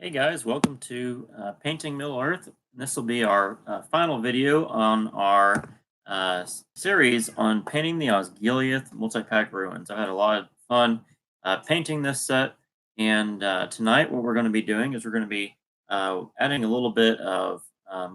Hey guys, welcome to Painting Middle Earth. This will be our final video on our series on painting the Osgiliath multipack ruins. I had a lot of fun painting this set, and tonight what we're going to be doing is we're going to be adding a little bit of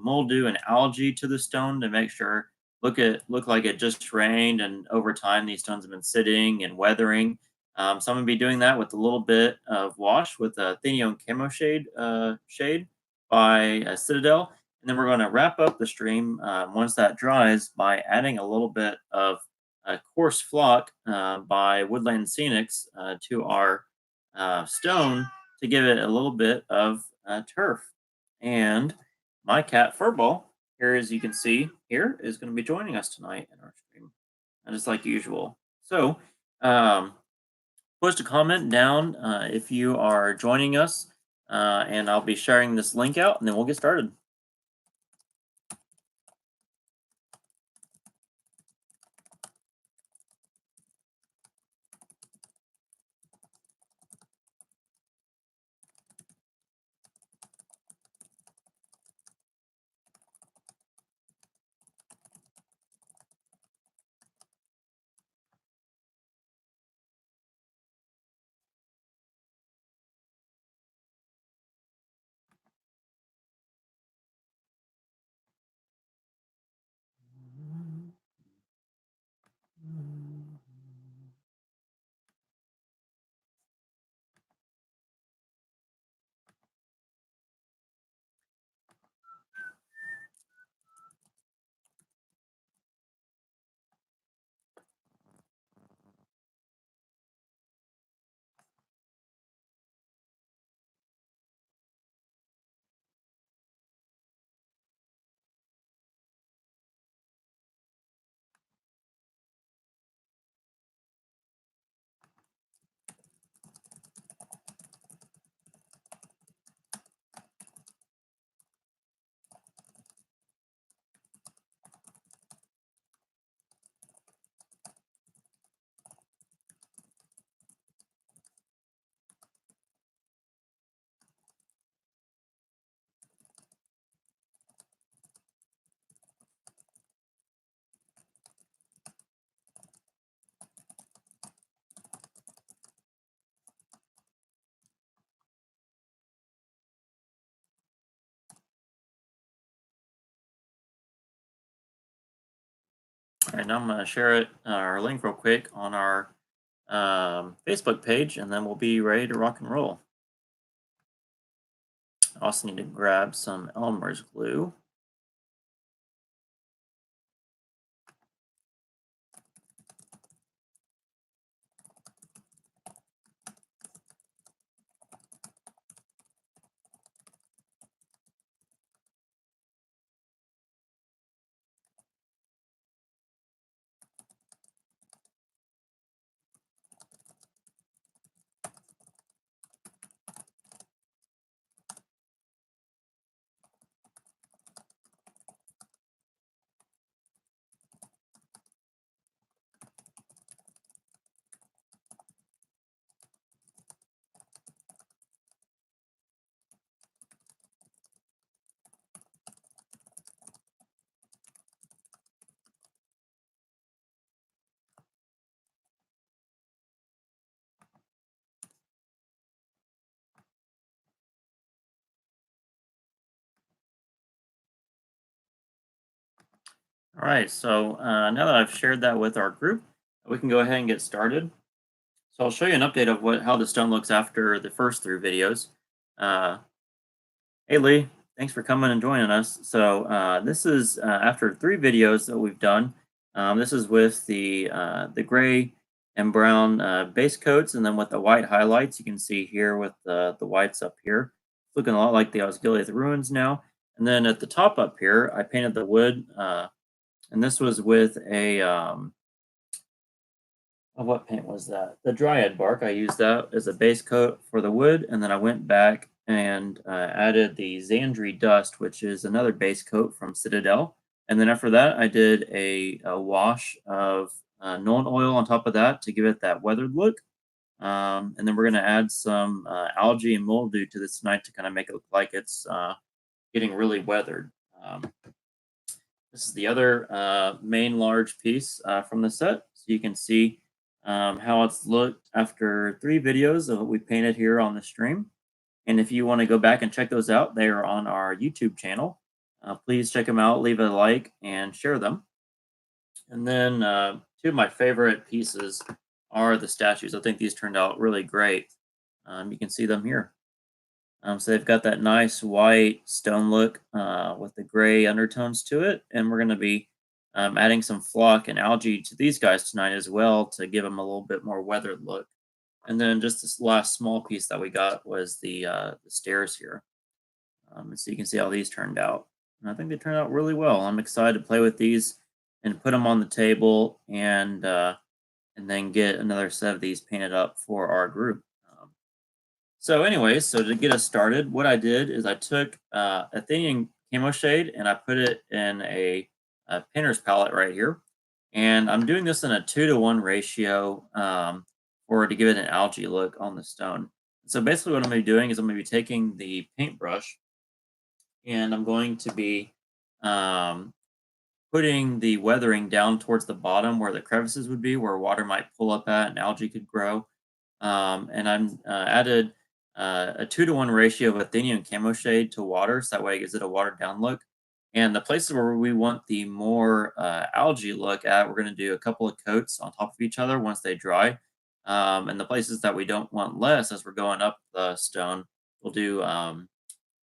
mildew and algae to the stone to make sure look like it just rained, and over time these stones have been sitting and weathering. So I'm gonna be doing that with a little bit of wash with a Thenion Camo shade by Citadel, and then we're going to wrap up the stream once that dries by adding a little bit of coarse flock by Woodland Scenics to our stone to give it a little bit of turf. And my cat Furball here, as you can see here, is going to be joining us tonight in our stream, just like usual. So. Post a comment down if you are joining us, and I'll be sharing this link out, and then we'll get started. All right, now I'm going to share our link real quick on our Facebook page, and then we'll be ready to rock and roll. I also need to grab some Elmer's glue. All right, so now that I've shared that with our group, we can go ahead and get started. So I'll show you an update of how the stone looks after the first 3 videos. Uh, Hey Lee, thanks for coming and joining us. So this is after 3 videos that we've done. This is with the gray and brown base coats, and then with the white highlights. You can see here with the whites up here, looking a lot like the Osgiliath Ruins now. And then at the top up here, I painted the wood, and this was with a what paint was that? The Dryad bark. I used that as a base coat for the wood, and then I went back and added the Xandri dust, which is another base coat from Citadel. And then after that, I did a wash of Nuln oil on top of that to give it that weathered look. And then we're going to add some algae and mildew to this tonight to kind of make it look like it's getting really weathered. This is the other main large piece from the set. So you can see how it's looked after 3 videos of what we painted here on the stream. And if you want to go back and check those out, they are on our YouTube channel. Please check them out, leave a like, and share them. And then 2 of my favorite pieces are the statues. I think these turned out really great. You can see them here. So they've got that nice white stone look with the gray undertones to it. And we're going to be adding some flock and algae to these guys tonight as well to give them a little bit more weathered look. And then just this last small piece that we got was the stairs here. And so you can see how these turned out. And I think they turned out really well. I'm excited to play with these and put them on the table and then get another set of these painted up for our group. So anyways, so to get us started, what I did is I took Athenian Camo Shade and I put it in a painter's palette right here. And I'm doing this in a 2-to-1 ratio for to give it an algae look on the stone. So basically what I'm going to be doing is I'm going to be taking the paintbrush and I'm going to be um, putting the weathering down towards the bottom where the crevices would be, where water might pull up at and algae could grow. And I'm added a 2-to-1 ratio of Athenian Camo Shade to water, so that way it gives it a watered down look. And the places where we want the more algae look at, we're going to do a couple of coats on top of each other once they dry. And the places that we don't want less, as we're going up the stone, we'll do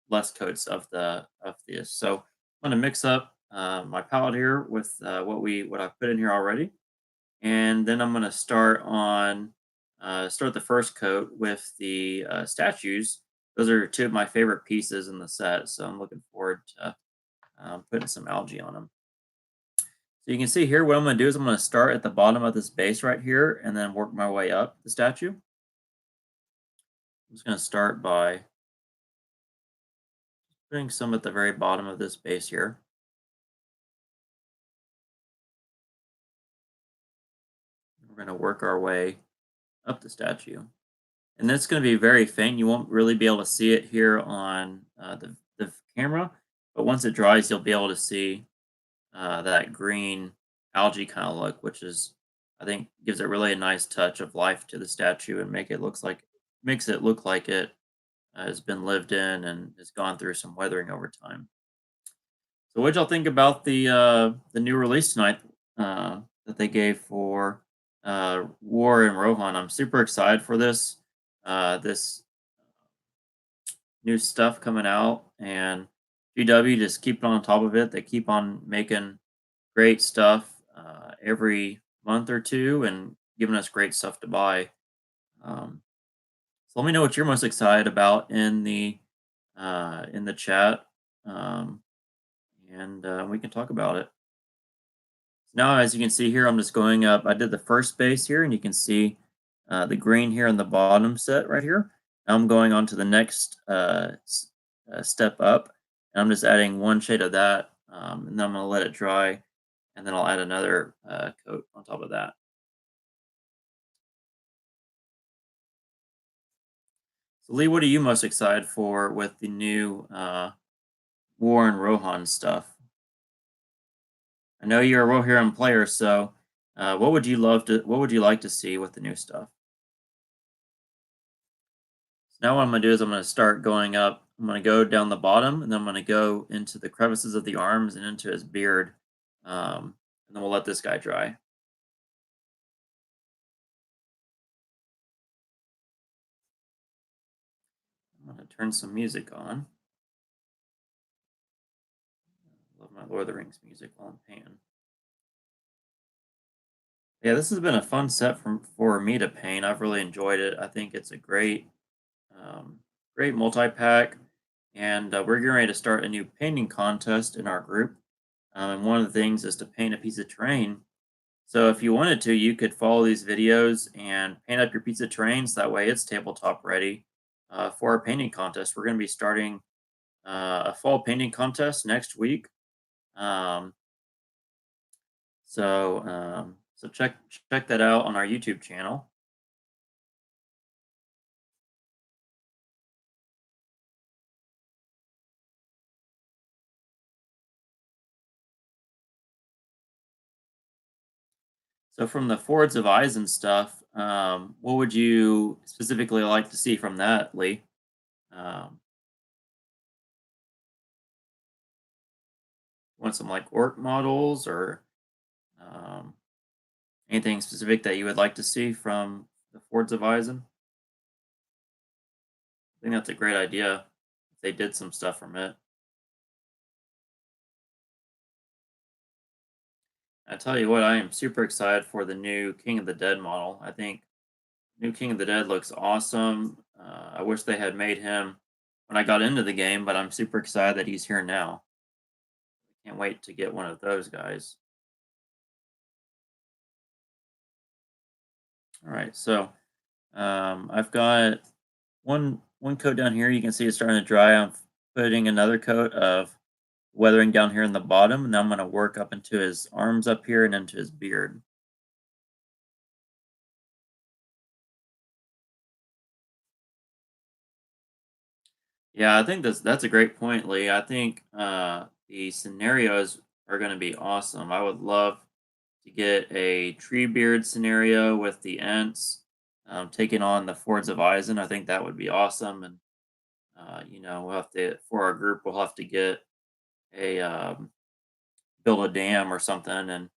less coats of this. So I'm going to mix up my palette here with what I've put in here already, and then I'm going to start the first coat with the statues. Those are 2 of my favorite pieces in the set, so I'm looking forward to putting some algae on them. So you can see here what I'm going to do is I'm going to start at the bottom of this base right here and then work my way up the statue. I'm just going to start by putting some at the very bottom of this base here. We're going to work our way up the statue. And that's going to be very faint. You won't really be able to see it here on the camera, but once it dries, you'll be able to see that green algae kind of look, which is, I think, gives it really a nice touch of life to the statue and makes it look like it has been lived in and has gone through some weathering over time. So, what y'all think about the new release tonight that they gave for War and Rohan? I'm super excited for this new stuff coming out, and GW just keep on top of it. They keep on making great stuff every month or two and giving us great stuff to buy. So let me know what you're most excited about in the chat, and we can talk about it. Now, as you can see here, I'm just going up. I did the first base here, and you can see the green here in the bottom set right here. Now I'm going on to the next step up, and I'm just adding 1 shade of that, and then I'm going to let it dry, and then I'll add another coat on top of that. So Lee, what are you most excited for with the new War and Rohan stuff? I know you're a Rohirrim player, so what would you like to see with the new stuff? So now what I'm going to do is I'm going to start going up. I'm going to go down the bottom, and then I'm going to go into the crevices of the arms and into his beard. And then we'll let this guy dry. I'm going to turn some music on. Love my Lord of the Rings music while I'm painting. Yeah, this has been a fun set for me to paint. I've really enjoyed it. I think it's a great multi-pack, and we're getting ready to start a new painting contest in our group. And one of the things is to paint a piece of terrain. So if you wanted to, you could follow these videos and paint up your piece of terrain so that way it's tabletop ready for our painting contest. We're going to be starting a fall painting contest next week. Um, so check that out on our YouTube channel. So from the Fords of Eyes and stuff, what would you specifically like to see from that, Lee? Um, want some like orc models or um, anything specific that you would like to see from the Fords of Eisen? I think that's a great idea. If they did some stuff from it. I tell you what, I am super excited for the new King of the Dead model. I think new King of the Dead looks awesome. I wish they had made him when I got into the game, but I'm super excited that he's here now. Can't wait to get one of those guys. All right, so I've got one coat down here. You can see it's starting to dry. I'm putting another coat of weathering down here in the bottom, and then I'm going to work up into his arms up here and into his beard. Yeah, I think that's a great point, Lee. I think the scenarios are going to be awesome. I would love to get a tree beard scenario with the Ents taking on the Fords of Eisen. I think that would be awesome. And we'll have to for our group, we'll have to get a build a dam or something and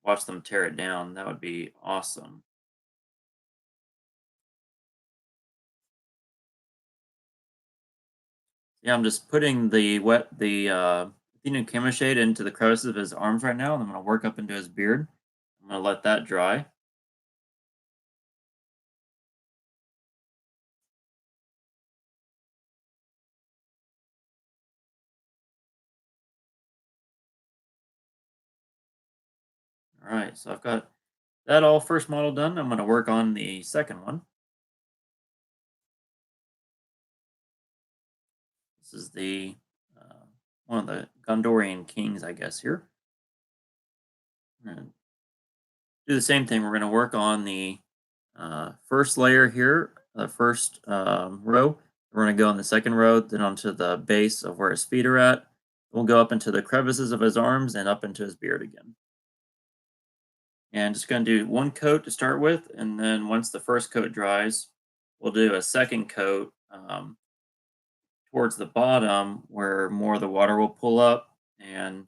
watch them tear it down. That would be awesome. Yeah, I'm just putting the Athenian Chemo Shade into the crevices of his arms right now, and I'm gonna work up into his beard. I'm gonna let that dry. All right, so I've got that all first model done. I'm gonna work on the second one. This is the one of the Gondorian kings, I guess. Here, and do the same thing. We're gonna work on the first layer here, the first row. We're going to go on the second row, then onto the base of where his feet are at. We'll go up into the crevices of his arms and up into his beard again. And just going to do one coat to start with, and then once the first coat dries, we'll do a second coat towards the bottom where more of the water will pull up, and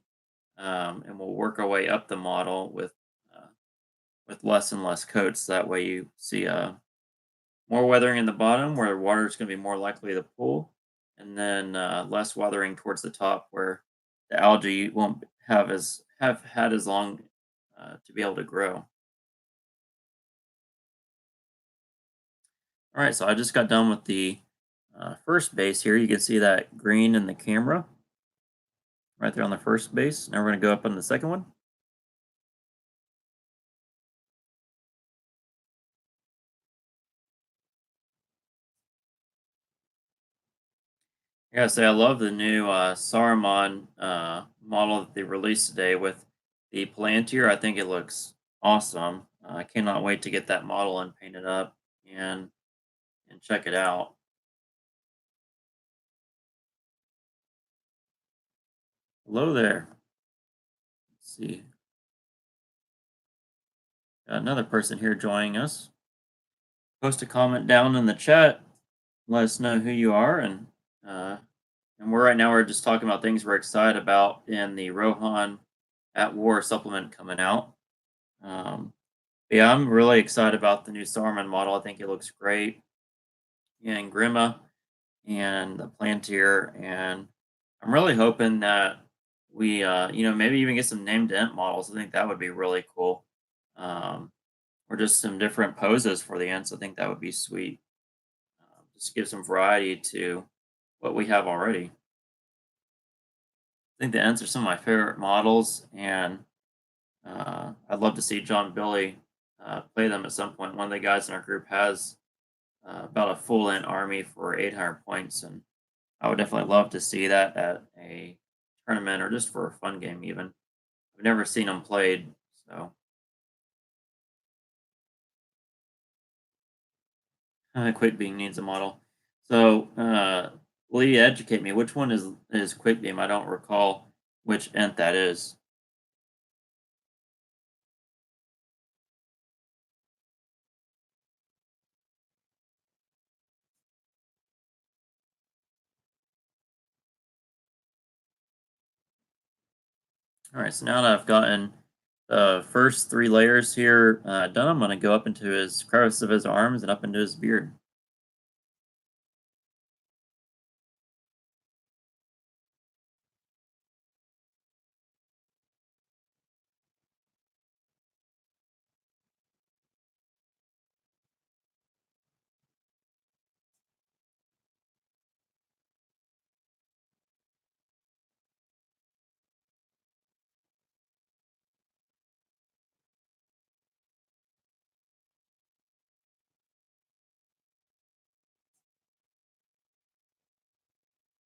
we'll work our way up the model with less and less coats. That way, you see more weathering in the bottom where water is going to be more likely to pool, and then less weathering towards the top where the algae won't have had as long to be able to grow. All right, so I just got done with the first base here. You can see that green in the camera right there on the first base. Now we're going to go up on the second one. Yeah, say I love the new Saruman model that they released today with the Palantir. I think it looks awesome. I cannot wait to get that model and paint it up and check it out. Hello there. Let's see. Got another person here joining us. Post a comment down in the chat. Let us know who you are, uh, and we're right now we're just talking about things we're excited about in the Rohan at War supplement coming out. Um, yeah, I'm really excited about the new Saruman model. I think it looks great. And Grima and the Plantier, and I'm really hoping that we, maybe even get some named Ent models. I think that would be really cool. Um, or just some different poses for the Ents. I think that would be sweet. Just give some variety to what we have already. I think the Ents are some of my favorite models, and I'd love to see John Billy play them at some point. One of the guys in our group has about a full Ent army for 800 points, and I would definitely love to see that at a tournament or just for a fun game. Even I've never seen them played, so Quick Beam needs a model. So Lee, educate me. Which one is Quick Beam? I don't recall which Ent that is. All right, so now that I've gotten the first three layers here done, I'm going to go up into his crevice of his arms and up into his beard.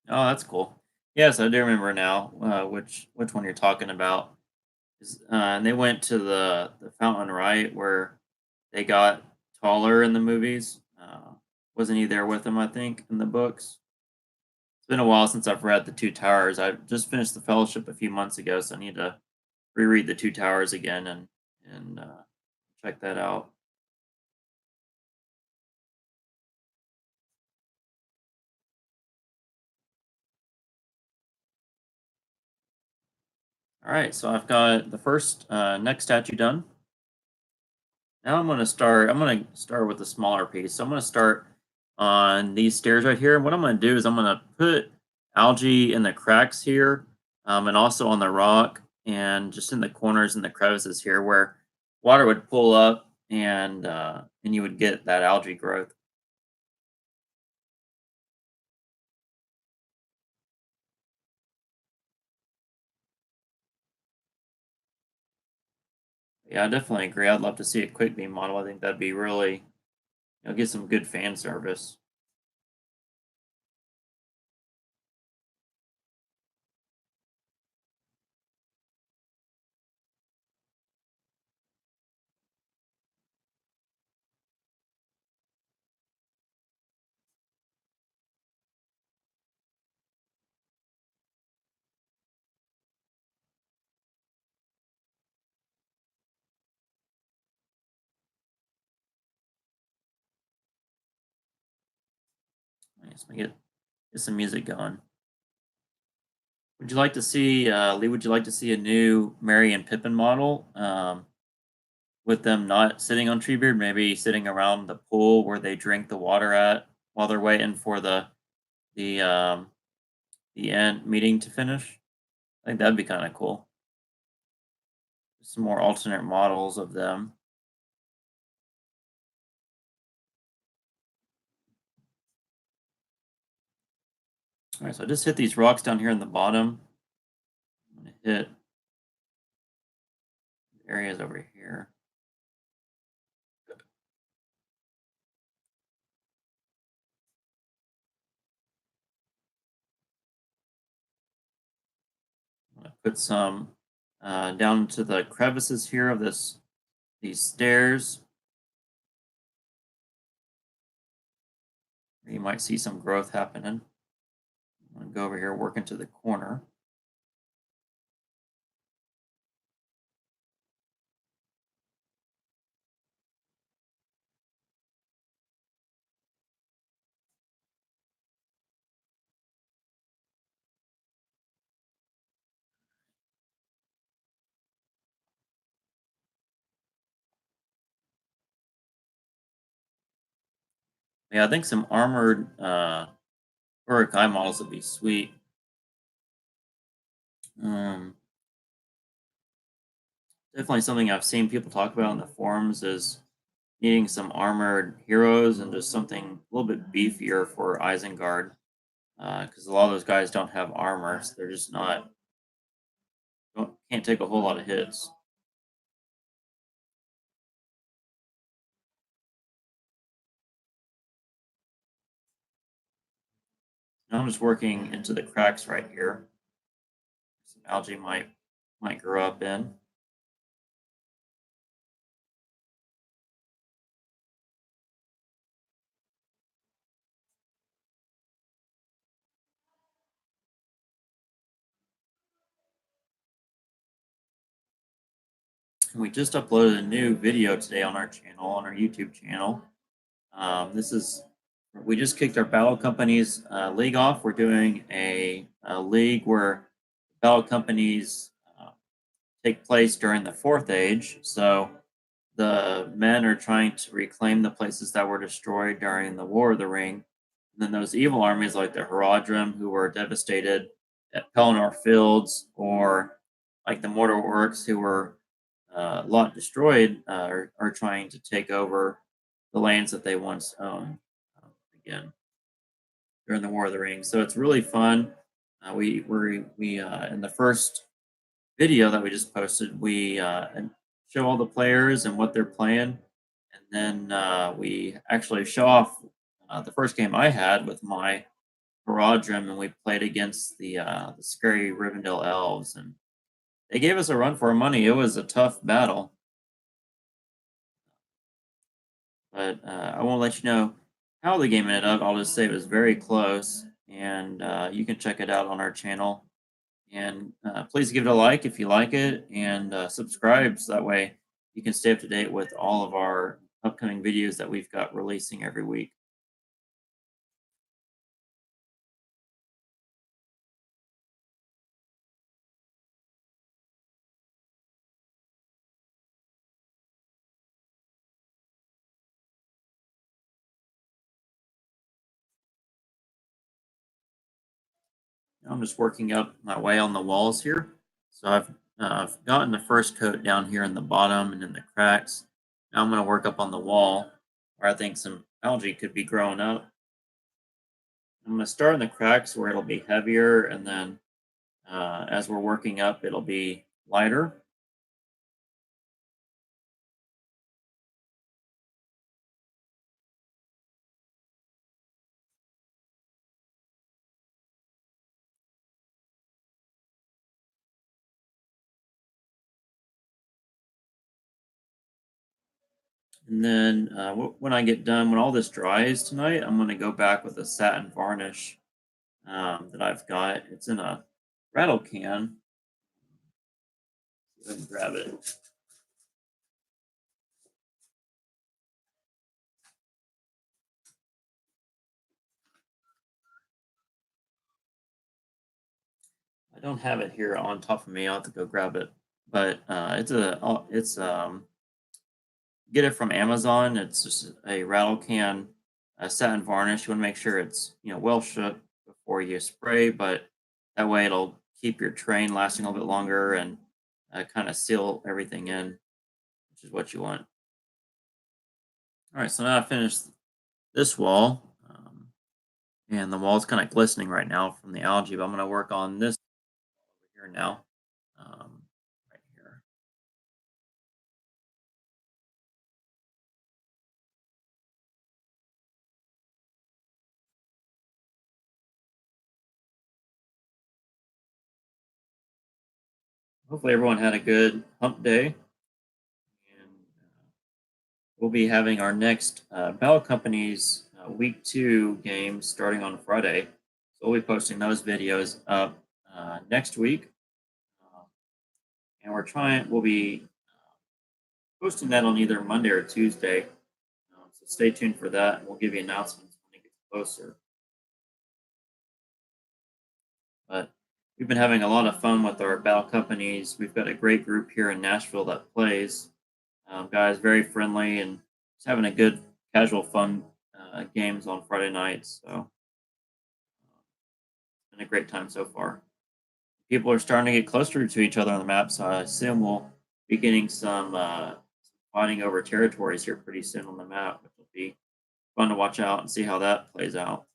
Oh, that's cool. Yes, I do remember now which one you're talking about. And they went to the fountain, right, where they got taller in the movies. Wasn't he there with them? I think in the books. It's been a while since I've read the Two Towers. I just finished the Fellowship a few months ago, so I need to reread the Two Towers again and check that out. All right, so I've got the first next statue done. Now I'm gonna start with a smaller piece. So I'm gonna start on these stairs right here. And what I'm gonna do is I'm gonna put algae in the cracks here, and also on the rock and just in the corners and the crevices here where water would pull up and you would get that algae growth. Yeah, I definitely agree. I'd love to see a quick beam model. I think that'd be really, get some good fan service. Nice. Get some music going. Would you like to see, Lee? Would you like to see a new Mary and Pippin model with them not sitting on Treebeard, maybe sitting around the pool where they drink the water at while they're waiting for the um, the end meeting to finish? I think that'd be kind of cool. Some more alternate models of them. All right, so I just hit these rocks down here in the bottom. I'm gonna hit areas over here. I'm gonna put some down to the crevices here of these stairs. You might see some growth happening. I'm gonna go over here, work into the corner. Yeah, I think some armored Urukai models would be sweet. Um, Definitely something I've seen people talk about in the forums is needing some armored heroes and just something a little bit beefier for Isengard. Because a lot of those guys don't have armor, so they're just not can't take a whole lot of hits. Now I'm just working into the cracks right here. Some algae might grow up in. And we just uploaded a new video today on our YouTube channel. This is we just kicked our battle companies league off. We're doing a league where battle companies take place during the Fourth Age. So the men are trying to reclaim the places that were destroyed during the War of the Ring. And then those evil armies like the Haradrim, who were devastated at Pelennor Fields, or like the Mortar Orcs, who were a lot destroyed, are trying to take over the lands that they once owned again during the War of the Rings. So it's really fun. We in the first video that we just posted, we show all the players and what they're playing, and then we actually show off the first game I had with my Haradrim, and we played against the scary Rivendell elves, and they gave us a run for our money. It was a tough battle, but I won't let you know how the game ended up. I'll just say it was very close, and you can check it out on our channel. And please give it a like if you like it, and subscribe so that way you can stay up to date with all of our upcoming videos that we've got releasing every week. I'm just working up my way on the walls here. So I've gotten the first coat down here in the bottom and in the cracks. Now I'm going to work up on the wall where I think some algae could be growing up. I'm going to start in the cracks where it'll be heavier, and then as we're working up, it'll be lighter. And then when I get done, when all this dries tonight, I'm going to go back with a satin varnish that I've got. It's in a rattle can. Go ahead and grab it. I don't have it here on top of me. I'll have to go grab it. But it's get it from Amazon. It's just a rattle can, a satin varnish. You want to make sure it's well shook before you spray, but that way it'll keep your train lasting a little bit longer and kind of seal everything in, which is what you want. All right, so now I finished this wall, and the wall's kind of glistening right now from the algae, but I'm going to work on this over here now, right here. Hopefully everyone had a good hump day, and we'll be having our next Battle Companies Week 2 games starting on Friday. So we'll be posting those videos up next week. And we'll be posting that on either Monday or Tuesday. So stay tuned for that, and we'll give you announcements when it gets closer. But we've been having a lot of fun with our Battle Companies. We've got a great group here in Nashville that plays. Guys, very friendly and just having a good, casual, fun games on Friday nights. So it's been a great time so far. People are starting to get closer to each other on the map, so I assume we'll be getting some fighting over territories here pretty soon on the map, which will be fun to watch out and see how that plays out.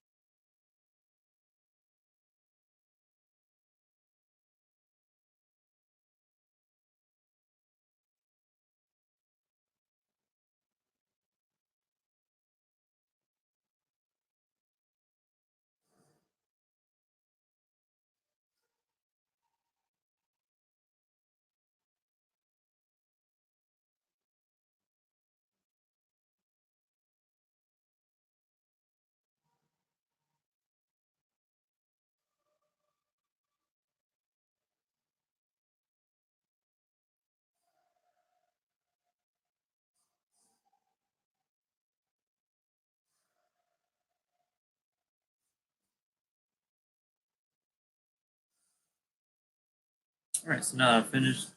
All right, so now I've finished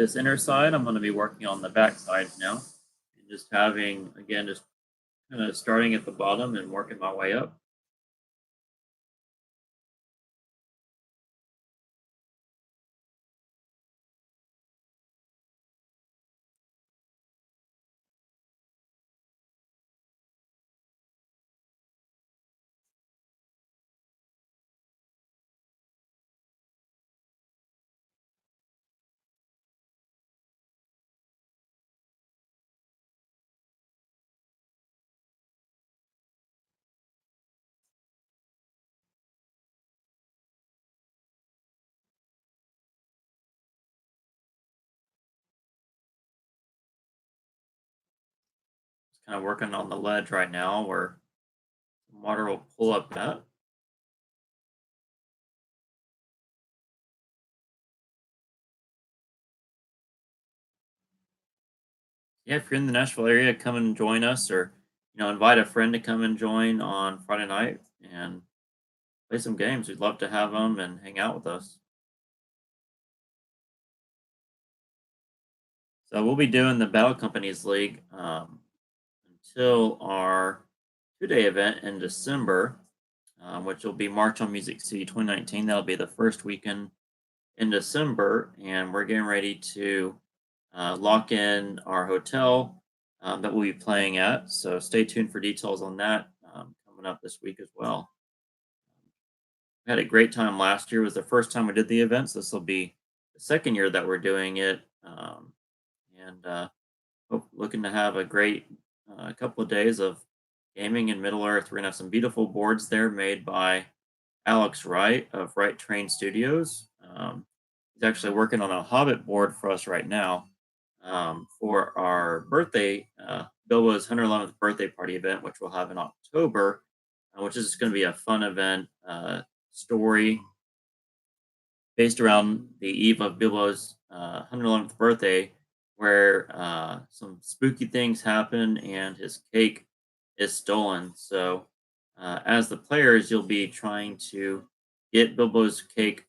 this inner side, I'm going to be working on the back sides now, and just having again just kind of starting at the bottom and working my way up. Just kind of working on the ledge right now where water will pull up that. Yeah, if you're in the Nashville area, come and join us, or invite a friend to come and join on Friday night and play some games. We'd love to have them and hang out with us. So we'll be doing the Battle Companies League until our 2-day event in December, which will be March on Music City 2019. That'll be the first weekend in December, and we're getting ready to lock in our hotel that we'll be playing at. So stay tuned for details on that coming up this week as well. We had a great time last year. It was the first time we did the event, so this will be the second year that we're doing it, and looking to have a great couple of days of gaming in Middle Earth. We're gonna have some beautiful boards there made by Alex Wright of Wright Train Studios. He's actually working on a Hobbit board for us right now for our birthday, Bilbo's 111th birthday party event, which we'll have in October, which is going to be a fun event story based around the eve of Bilbo's 111th birthday, where some spooky things happen and his cake is stolen. So, as the players, you'll be trying to get Bilbo's cake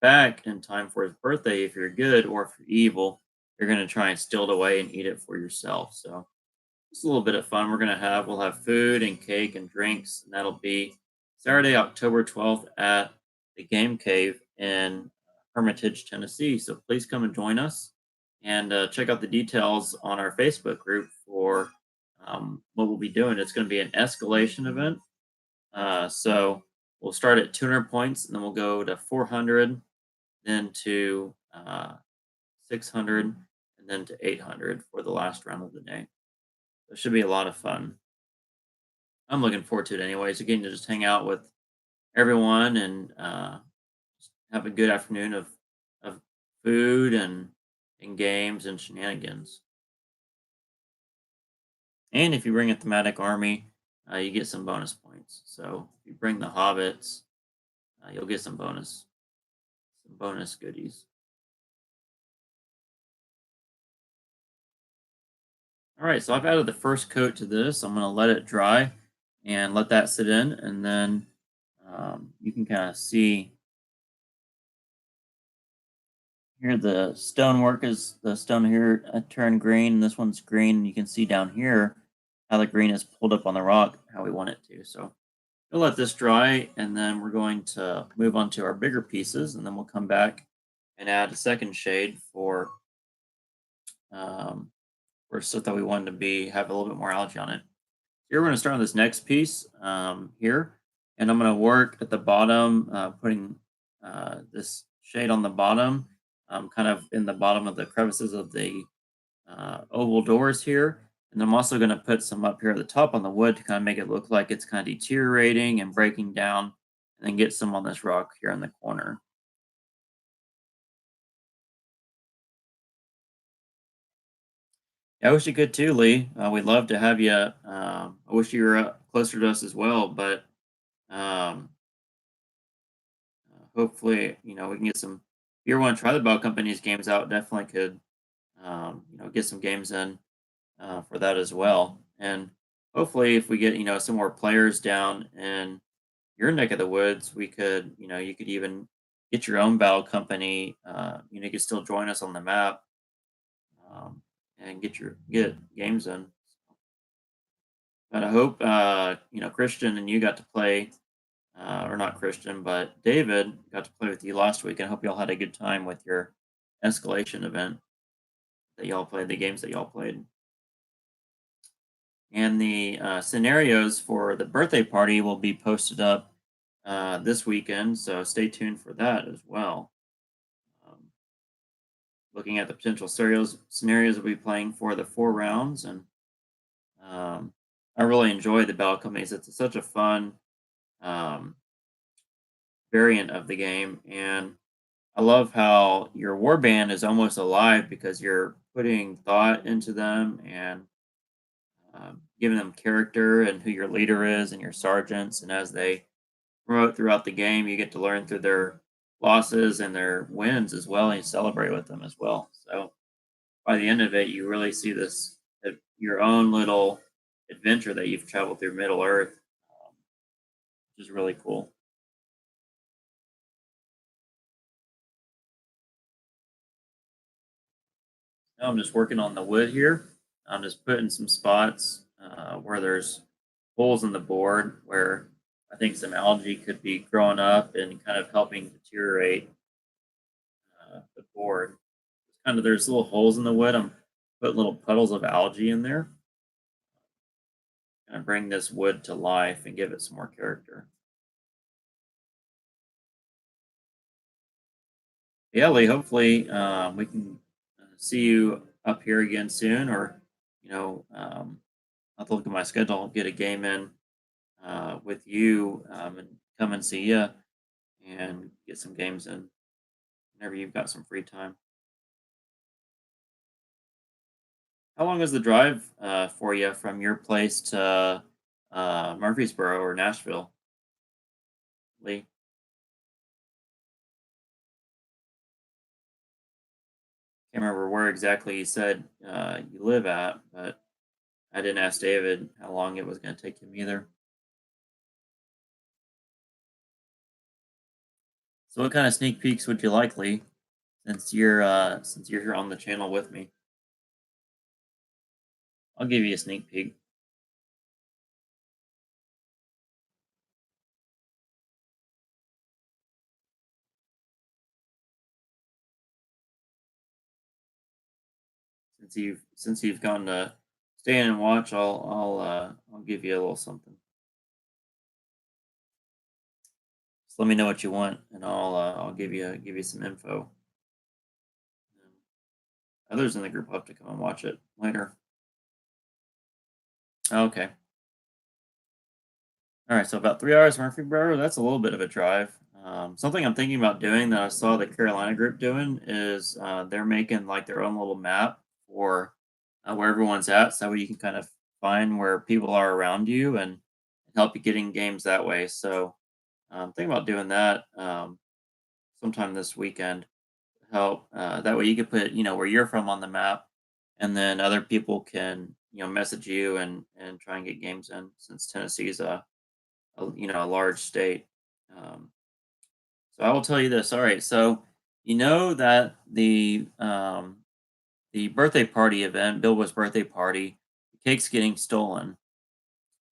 back in time for his birthday if you're good, or if you're evil, you're going to try and steal it away and eat it for yourself. So, it's a little bit of fun we'll have food and cake and drinks, and that'll be Saturday, October 12th at the Game Cave in Hermitage, Tennessee. So please come and join us, and check out the details on our Facebook group for what we'll be doing. It's going to be an escalation event. So we'll start at 200 points, and then we'll go to 400, then to 600, and then to 800 for the last round of the day. It should be a lot of fun. I'm looking forward to it anyways. Again, to just hang out with everyone and just have a good afternoon of food and games and shenanigans. And if you bring a thematic army, you get some bonus points. So if you bring the hobbits, you'll get some bonus goodies. All right, so I've added the first coat to this. I'm going to let it dry and let that sit in, and then you can kind of see here the stonework is the stone here turned green, and this one's green. You can see down here how the green is pulled up on the rock, how we want it to. So we'll let this dry, and then we're going to move on to our bigger pieces, and then we'll come back and add a second shade um, for stuff that we want to have a little bit more algae on it. Here we're going to start on this next piece here, and I'm going to work at the bottom, putting this shade on the bottom, kind of in the bottom of the crevices of the oval doors here. And I'm also going to put some up here at the top on the wood to kind of make it look like it's kind of deteriorating and breaking down, and then get some on this rock here in the corner. Yeah, I wish you could too, Lee. We'd love to have you. I wish you were closer to us as well, but um, hopefully, we can get some. If you ever want to try the Bell Company's games out, definitely could, get some games in for that as well. And hopefully, if we get, some more players down in your neck of the woods, we could, you could even get your own Battle Company. You could still join us on the map and get games in. But I hope Christian and you got to play, or not Christian, but David got to play with you last week. I hope y'all had a good time with your escalation event that y'all played, the games that y'all played. And the scenarios for the birthday party will be posted up this weekend, so stay tuned for that as well. Um, Looking at the potential scenarios we'll be playing for the 4 rounds, and um, I really enjoy the battle companies. It's such a fun um, variant of the game, and I love how your warband is almost alive because you're putting thought into them and giving them character and who your leader is and your sergeants. And as they promote throughout the game, you get to learn through their losses and their wins as well, and you celebrate with them as well. So by the end of it, you really see this your own little adventure that you've traveled through Middle Earth, which is really cool. Now I'm just working on the wood here. I'm just putting some spots where there's holes in the board where I think some algae could be growing up and kind of helping deteriorate the board. It's kind of there's little holes in the wood. I'm putting little puddles of algae in there and bring this wood to life and give it some more character. Yeah, Lee. Hopefully, we can see you up here again soon, or I'll have to look at my schedule, get a game in with you, and come and see you and get some games in whenever you've got some free time. How long is the drive for you from your place to Murfreesboro or Nashville, Lee? Can't remember where exactly you said you live at, but I didn't ask David how long it was going to take him either. So, what kind of sneak peeks would you like, Lee? Since you're here on the channel with me, I'll give you a sneak peek. Since you've gone to stay in and watch, I'll give you a little something. Just let me know what you want, and I'll give you some info. Others in the group will have to come and watch it later. Okay. All right. So about 3 hours from Murfreesboro. That's a little bit of a drive. Something I'm thinking about doing that I saw the Carolina group doing is they're making like their own little map for where everyone's at, so you can kind of find where people are around you and help you getting games that way. So I'm thinking about doing that sometime this weekend. Help that way you could put where you're from on the map, and then other people can message you and try and get games in since Tennessee's a large state. Um, so I will tell you this. All right, so you know that the birthday party event, Bilbo's birthday party, the cake's getting stolen.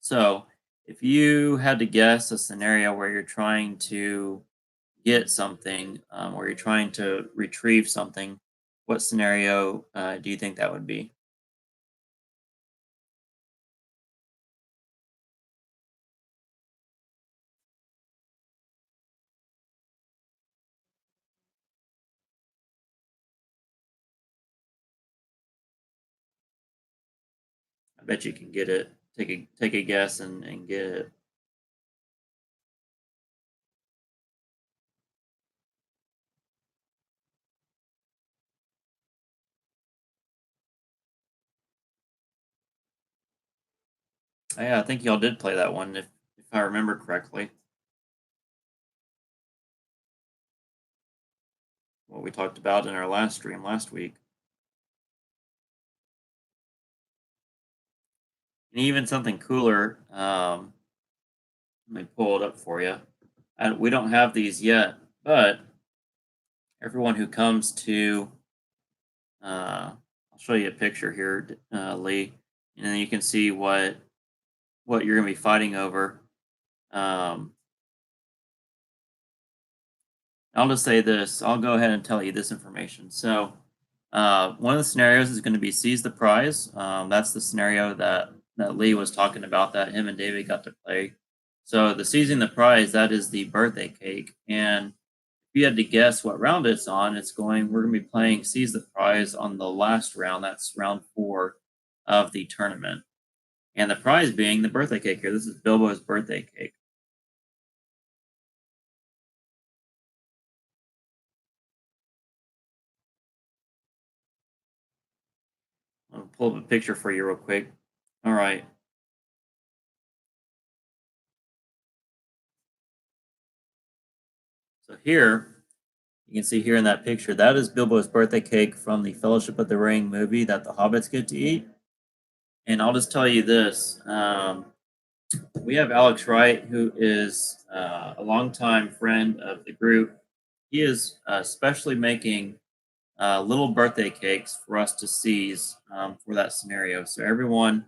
So if you had to guess a scenario where you're trying to get something, or you're trying to retrieve something, what scenario do you think that would be? I bet you can get it. Take a guess and get it. Yeah, I think y'all did play that one if I remember correctly. What we talked about in our last stream last week. And even something cooler. Let me pull it up for you. We don't have these yet, but everyone who comes to, I'll show you a picture here, Lee, and then you can see what you're going to be fighting over. Um, I'll just say this. I'll go ahead and tell you this information. So, one of the scenarios is going to be seize the prize. That's the scenario that Lee was talking about that him and David got to play. So, the seizing the prize, that is the birthday cake. And if you had to guess what round it's on, we're going to be playing seize the prize on the last round. That's round 4 of the tournament. And the prize being the birthday cake here. This is Bilbo's birthday cake. I'll pull up a picture for you real quick. All right. So here, you can see here in that picture, that is Bilbo's birthday cake from the Fellowship of the Ring movie that the hobbits get to eat. And I'll just tell you this. We have Alex Wright, who is a longtime friend of the group. He is especially making little birthday cakes for us to seize for that scenario. So everyone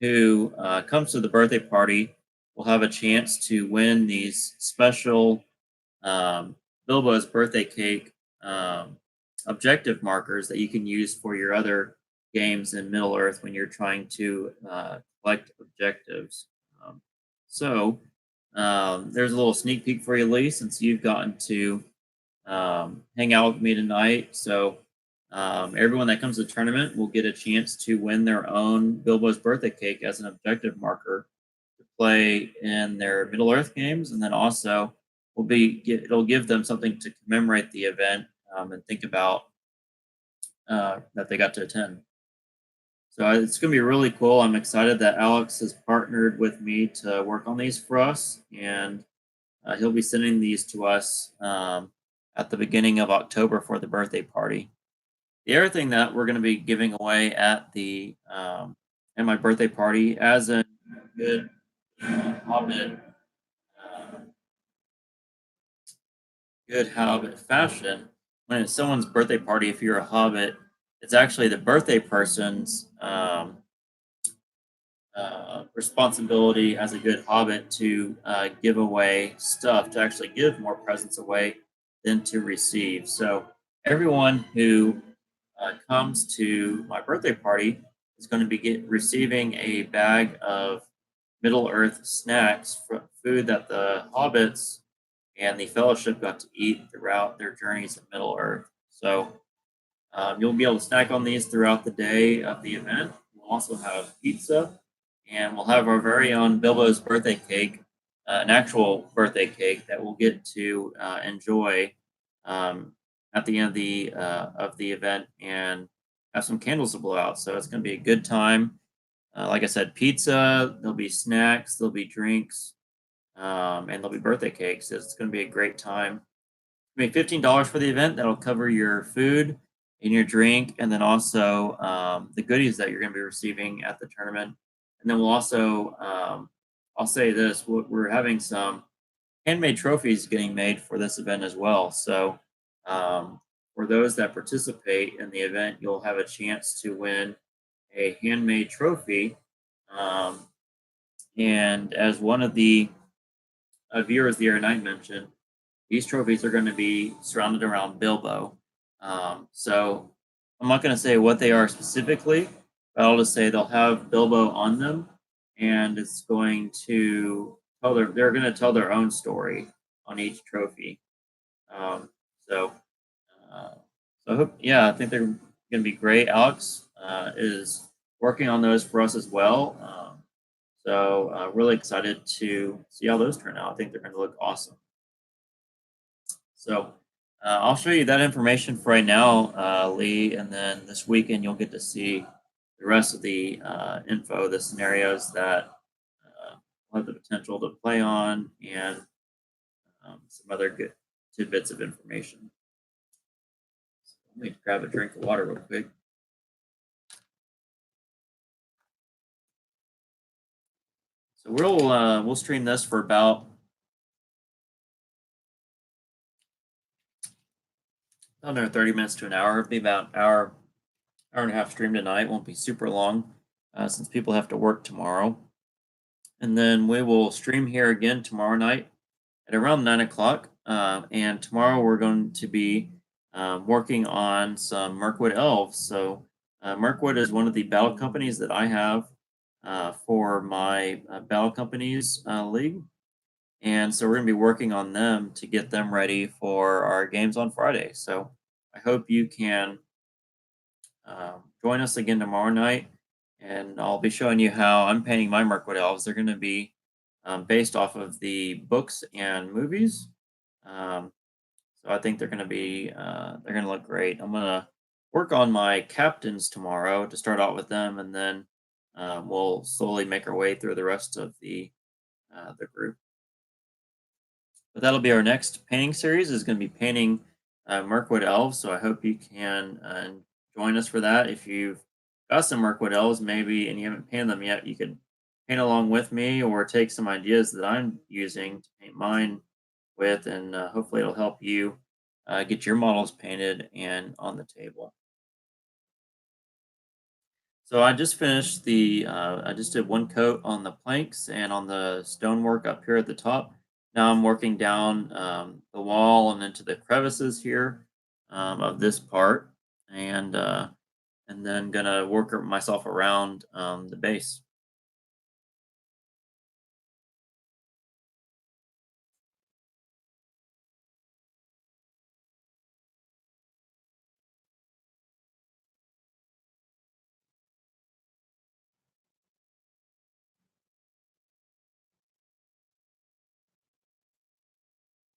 who comes to the birthday party will have a chance to win these special um, Bilbo's birthday cake objective markers that you can use for your other games in Middle Earth when you're trying to collect objectives. Um, so there's a little sneak peek for you, Lee, since you've gotten to hang out with me tonight. So everyone that comes to the tournament will get a chance to win their own Bilbo's birthday cake as an objective marker to play in their Middle Earth games, and then also it'll give them something to commemorate the event and think about that they got to attend. So it's going to be really cool. I'm excited that Alex has partnered with me to work on these for us, and he'll be sending these to us at the beginning of October for the birthday party. The other thing that we're going to be giving away at my birthday party, as a good Hobbit, uh, good Hobbit fashion, when it's someone's birthday party, if you're a Hobbit, it's actually the birthday person's responsibility as a good Hobbit to give away stuff, to actually give more presents away than to receive. So everyone who comes to my birthday party is going to be receiving a bag of Middle Earth snacks, food that the hobbits and the Fellowship got to eat throughout their journeys in Middle Earth. So you'll be able to snack on these throughout the day of the event. We'll also have pizza, and we'll have our very own Bilbo's birthday cake, an actual birthday cake that we'll get to enjoy um, at the end of the event, and have some candles to blow out. So it's going to be a good time. Like I said, pizza. There'll be snacks. There'll be drinks, and there'll be birthday cakes. It's going to be a great time. Make $15 for the event. That'll cover your food and your drink, and then also the goodies that you're going to be receiving at the tournament. And then we'll also, I'll say this: we're having some handmade trophies getting made for this event as well. So for those that participate in the event, you'll have a chance to win a handmade trophy. Um, and as one of the viewers the other night mentioned, these trophies are going to be surrounded around Bilbo. So I'm not going to say what they are specifically, but I'll just say they'll have Bilbo on them, and it's going to they're going to tell their own story on each trophy. Um, so, uh, so I hope, yeah, I think they're going to be great. Alex is working on those for us as well. So really excited to see how those turn out. I think they're going to look awesome. So I'll show you that information for right now, Lee, and then this weekend you'll get to see the rest of the info, the scenarios that have the potential to play on, and some other good tidbits of information. So let me grab a drink of water real quick. So we'll stream this for about under 30 minutes to an hour. It'll be about an hour hour and a half stream tonight. Won't be super long since people have to work tomorrow. And then we will stream here again tomorrow night at around 9 o'clock. And tomorrow we're going to be working on some Mirkwood elves. So Mirkwood is one of the battle companies that I have for my battle companies league. And so we're going to be working on them to get them ready for our games on Friday. So I hope you can join us again tomorrow night, and I'll be showing you how I'm painting my Mirkwood elves. They're going to be based off of the books and movies. Um, so I think they're going to look great. I'm going to work on my captains tomorrow to start out with them, and then we'll slowly make our way through the rest of the group. But that'll be our next painting series. Is going to be painting Mirkwood elves. So I hope you can join us for that. If you've got some Mirkwood elves, maybe, and you haven't painted them yet, you could paint along with me, or take some ideas that I'm using to paint mine with, and hopefully it'll help you get your models painted and on the table. So I just finished I just did one coat on the planks and on the stonework up here at the top. Now I'm working down the wall and into the crevices here of this part, and then gonna work myself around the base.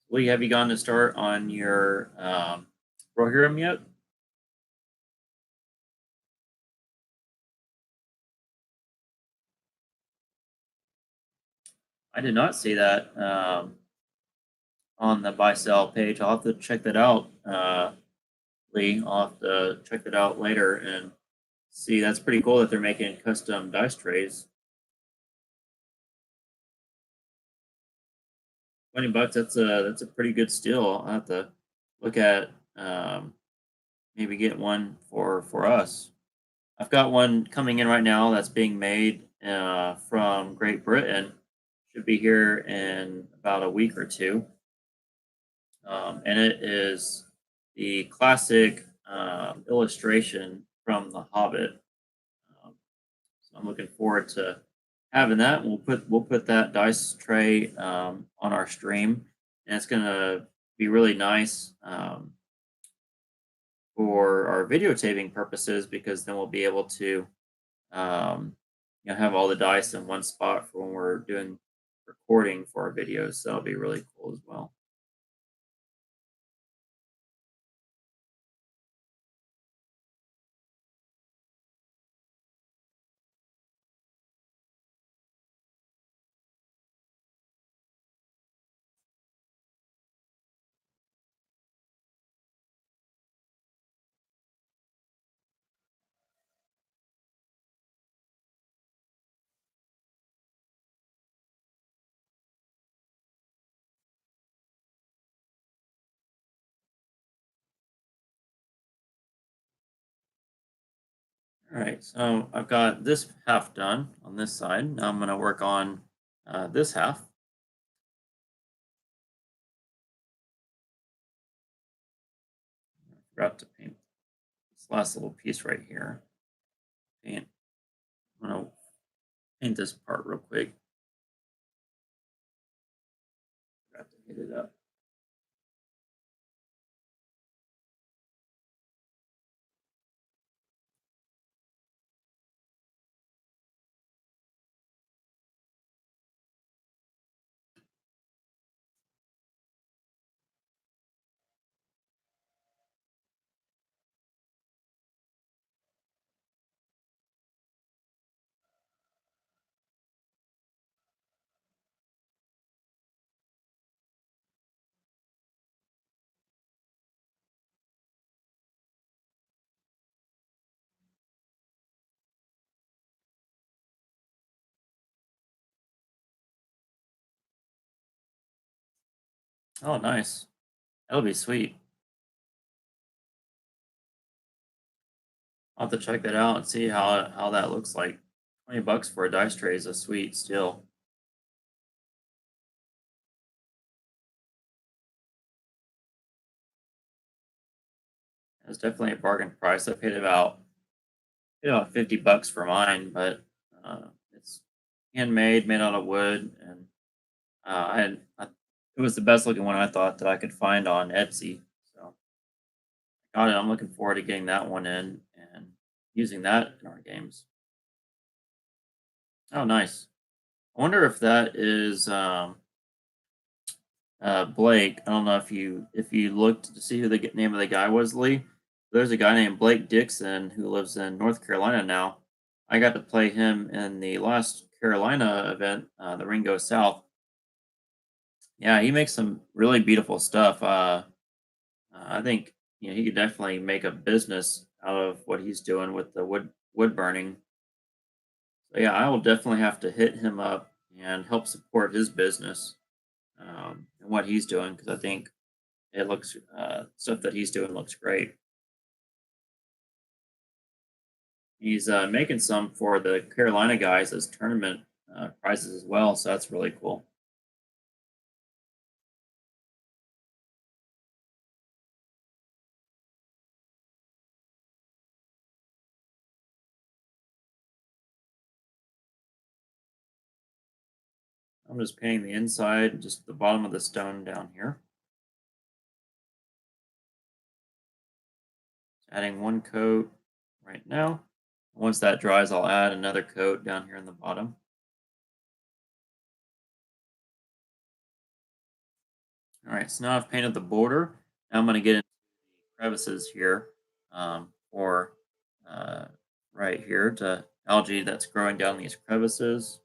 Lee, have you gone to start on your Rohirrim yet? I did not see that on the buy sell page. I'll have to check that out, Lee. I'll have to check that out later and see. That's pretty cool that they're making custom dice trays. 20 bucks. That's a pretty good steal. I'll have to look at maybe get one for us. I've got one coming in right now that's being made from Great Britain. Should be here in about a week or two. And it is the classic illustration from The Hobbit. So I'm looking forward to having that. We'll put that dice tray on our stream, and it's gonna be really nice for our videotaping purposes, because then we'll be able to um, have all the dice in one spot for when we're doing recording for our videos. So that'll be really cool as well. All right, so I've got this half done on this side. Now I'm going to work on this half. I forgot to paint this last little piece right here. Paint. I'm going to paint this part real quick. Forgot to hit it up. Oh, nice. That'll be sweet. I'll have to check that out and see how that looks like. 20 bucks for a dice tray is a sweet steal. It's definitely a bargain price. I paid about 50 bucks for mine, but it's handmade, made out of wood, and it was the best looking one I thought that I could find on Etsy. So got it. I'm looking forward to getting that one in and using that in our games. Oh, nice. I wonder if that is Blake. I don't know if you looked to see who the name of the guy was, Lee. There's a guy named Blake Dixon who lives in North Carolina now. I got to play him in the last Carolina event, the Ring Goes South. Yeah, he makes some really beautiful stuff. I think he could definitely make a business out of what he's doing with the wood burning. So yeah, I will definitely have to hit him up and help support his business and what he's doing because I think it looks stuff that he's doing looks great. He's making some for the Carolina guys as tournament prizes as well, so that's really cool. I'm just painting the inside, just the bottom of the stone down here. Adding one coat right now. Once that dries, I'll add another coat down here in the bottom. All right, so now I've painted the border. Now I'm going to get into the crevices here for uh, right here to algae that's growing down these crevices.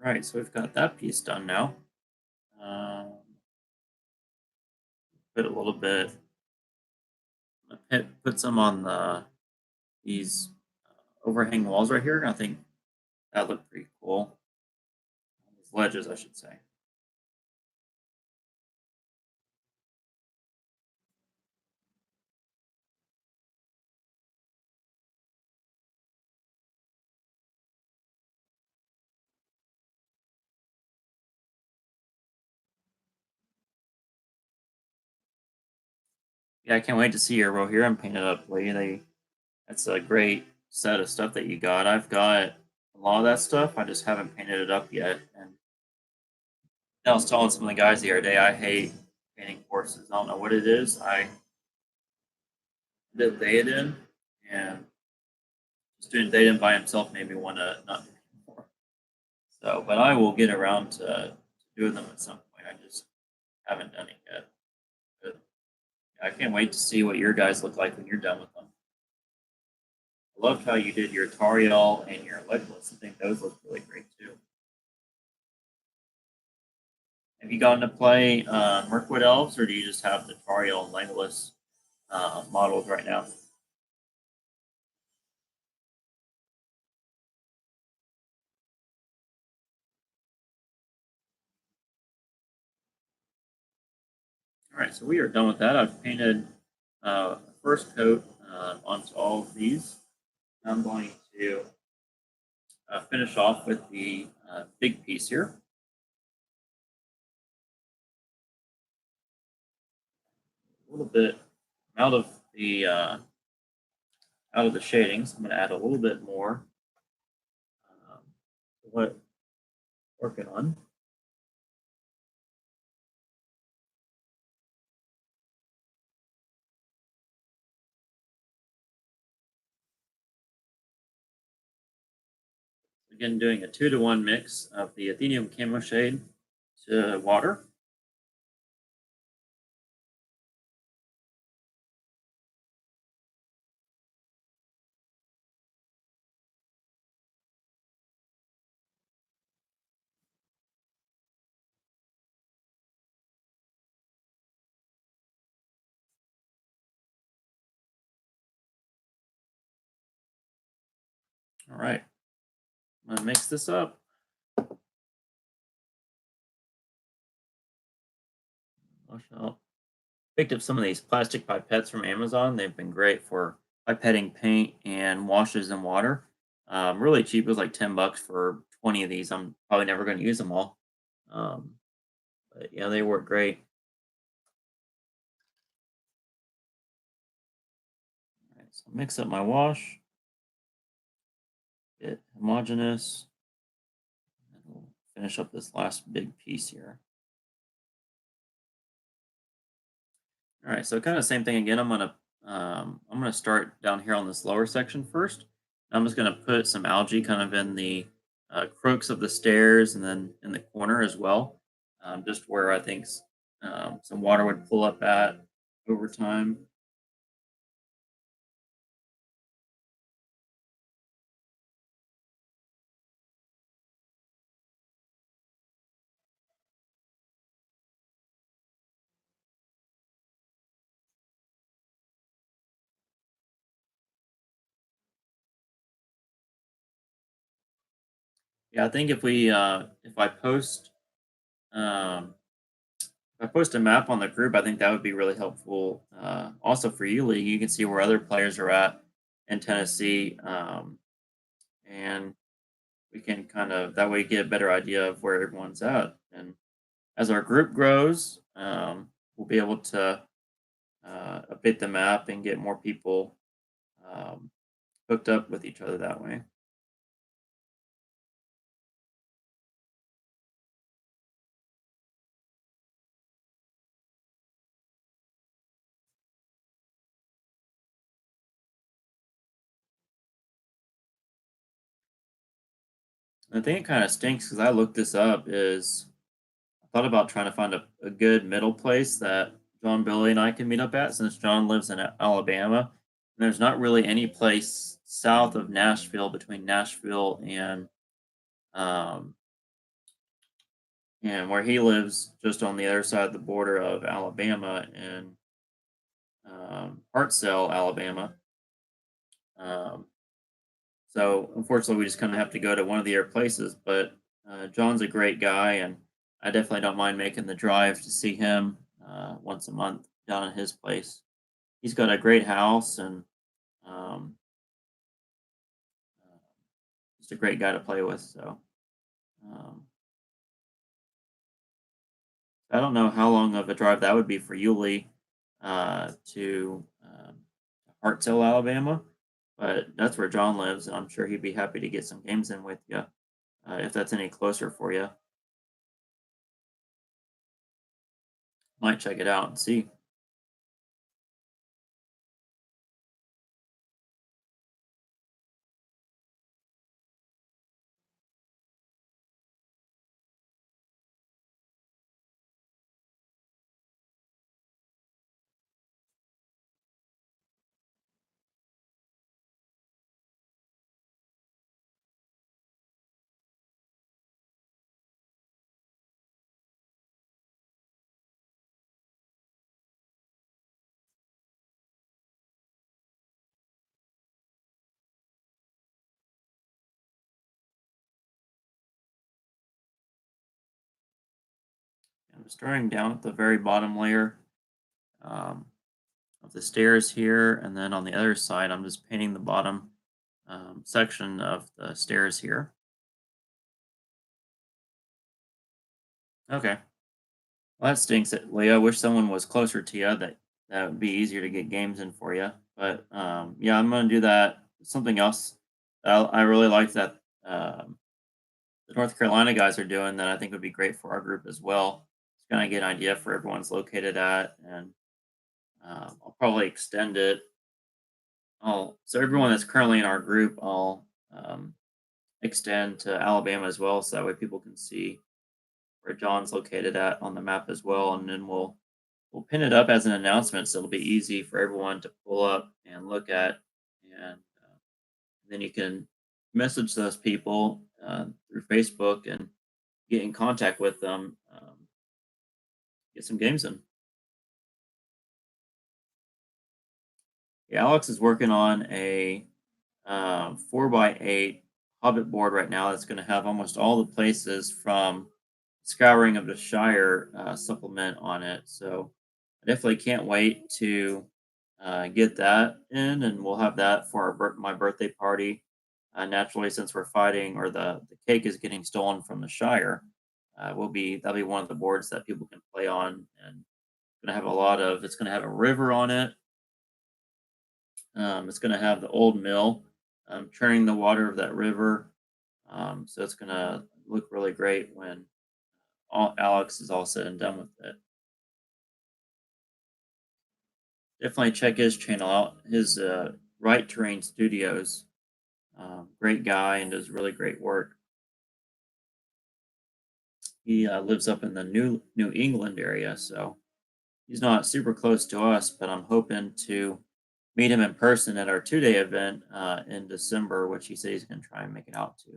All right, so we've got that piece done now. Um, put a little bit, put some on these overhang walls right here. I think that looked pretty cool. These ledges, I should say. Yeah, I can't wait to see your Rohirrim painted up, Lee. That's a great set of stuff that you got. I've got a lot of that stuff. I just haven't painted it up yet. And I was telling some of the guys the other day, I hate painting horses. I don't know what it is. I did Theoden, and just doing Theoden by himself made me want to not do it anymore. So, but I will get around to doing them at some point. I just haven't done it yet. But I can't wait to see what your guys look like when you're done with them. I loved how you did your Tariel and your Legolas. I think those look really great too. Have you gotten to play Mirkwood Elves, or do you just have the Tariel and Legolas models right now? All right, so we are done with that. I've painted first coat onto all of these. I'm going to finish off with the big piece here. A little bit out of the uh, out of the shadings. I'm going to add a little bit more. What working on? Again, doing a 2-to-1 mix of the Athenium Camo Shade to water. All right, I'm gonna mix this up. Wash out. Picked up some of these plastic pipettes from Amazon. They've been great for pipetting paint and washes in water. Really cheap. It was like $10 for 20 of these. I'm probably never going to use them all. Um, but yeah, they work great. All right, so mix up my wash. Get homogeneous. And we'll finish up this last big piece here. All right, so kind of same thing again. I'm gonna start down here on this lower section first. I'm just gonna put some algae kind of in the crooks of the stairs and then in the corner as well, just where I think some water would pull up at over time. Yeah, I think um, if I post a map on the group, I think that would be really helpful. Also for you, Lee, you can see where other players are at in Tennessee, and we can kind of that way get a better idea of where everyone's at. And as our group grows, we'll be able to update the map and get more people um, hooked up with each other that way. And the thing that kind of stinks because I looked this up is I thought about trying to find a good middle place that John, Billy, and I can meet up at since John lives in Alabama. And there's not really any place south of Nashville between Nashville um, and where he lives, just on the other side of the border of Alabama in Hartselle, Alabama. Um, so unfortunately, we just kind of have to go to one of the other places. But John's a great guy, and I definitely don't mind making the drive to see him once a month down at his place. He's got a great house and um, uh, just a great guy to play with. So um, I don't know how long of a drive that would be for you, Lee, to Hartselle, Alabama, but that's where John lives, and I'm sure he'd be happy to get some games in with you if that's any closer for you. Might check it out and see. I'm starting down at the very bottom layer um, of the stairs here, and then on the other side, I'm just painting the bottom section of the stairs here. Okay. Well, that stinks, Leah. I wish someone was closer to you. That would be easier to get games in for you. But yeah, I'm gonna do that. Something else I really like that the North Carolina guys are doing that I think would be great for our group as well. It's kind of get an idea for everyone's located at, and I'll probably extend it. So everyone that's currently in our group, I'll extend to Alabama as well, so that way people can see where John's located at on the map as well, and then we'll pin it up as an announcement, so it'll be easy for everyone to pull up and look at, and then you can message those people through Facebook and get in contact with them, get some games in. Yeah, Alex is working on a 4x8 Hobbit board right now that's going to have almost all the places from Scouring of the Shire supplement on it. So I definitely can't wait to get that in, and we'll have that for my birthday party. Naturally, since we're fighting, or the cake is getting stolen from the Shire, that'll be one of the boards that people can play on, and gonna have a lot of. It's gonna have a river on it. It's gonna have the old mill churning the water of that river. So it's gonna look really great when Alex is all said and done with it. Definitely check his channel out. His Right Terrain Studios. Great guy and does really great work. He lives up in the New England area, so he's not super close to us. But I'm hoping to meet him in person at our 2-day event in December, which he said he's going to try and make it out to.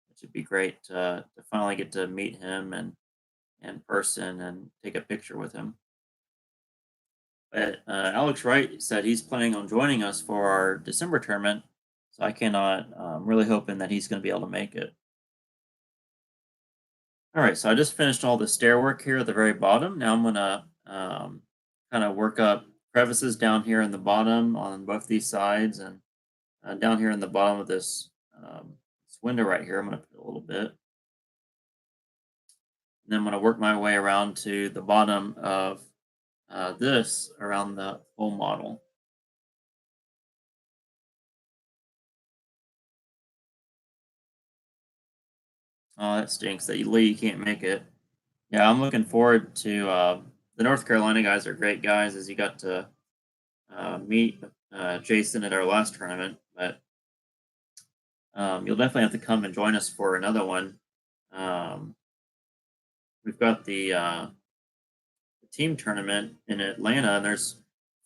Which would be great to finally get to meet him and in person and take a picture with him. But Alex Wright said he's planning on joining us for our December tournament, so I cannot. Really hoping that he's going to be able to make it. All right, so I just finished all the stair work here at the very bottom. Now I'm gonna kind of work up crevices down here in the bottom on both these sides, and down here in the bottom of this window right here. I'm gonna put a little bit, and then I'm gonna work my way around to the bottom of this around the whole model. Oh, that stinks that Lee you can't make it. Yeah, I'm looking forward to the North Carolina guys are great guys, as you got to meet Jason at our last tournament. But you'll definitely have to come and join us for another one. Um, we've got the team tournament in Atlanta, and there's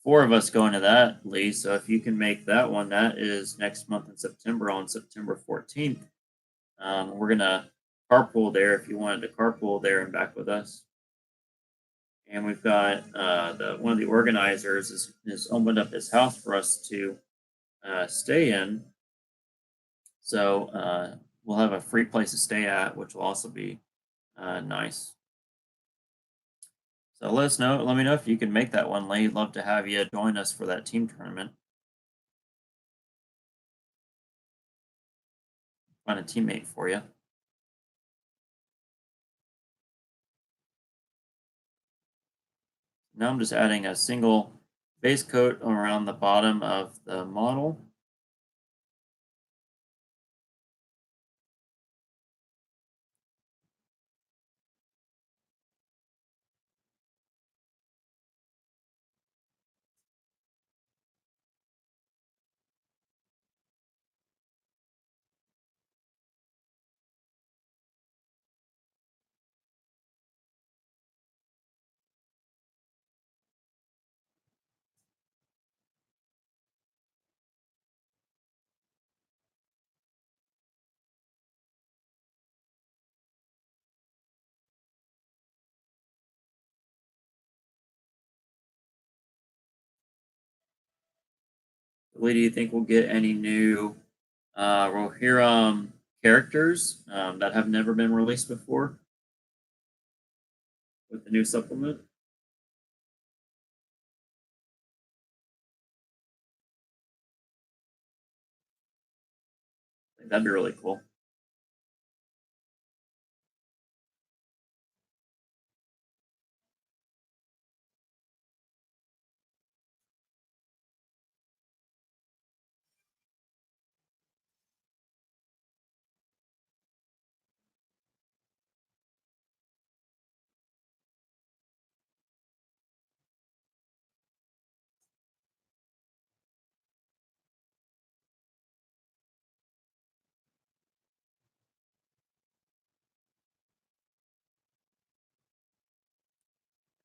four of us going to that, Lee. So if you can make that one, that is next month in September on September 14th. We're gonna carpool there if you wanted to carpool there and back with us. And we've got the one of the organizers is opened up his house for us to stay in. So we'll have a free place to stay at, which will also be nice. So let us know. Let me know if you can make that one, Lee. Love to have you join us for that team tournament. Find a teammate for you. Now I'm just adding a single base coat around the bottom of the model. Lee, do you think we'll get any new Rohirrim characters that have never been released before with the new supplement? I think that'd be really cool.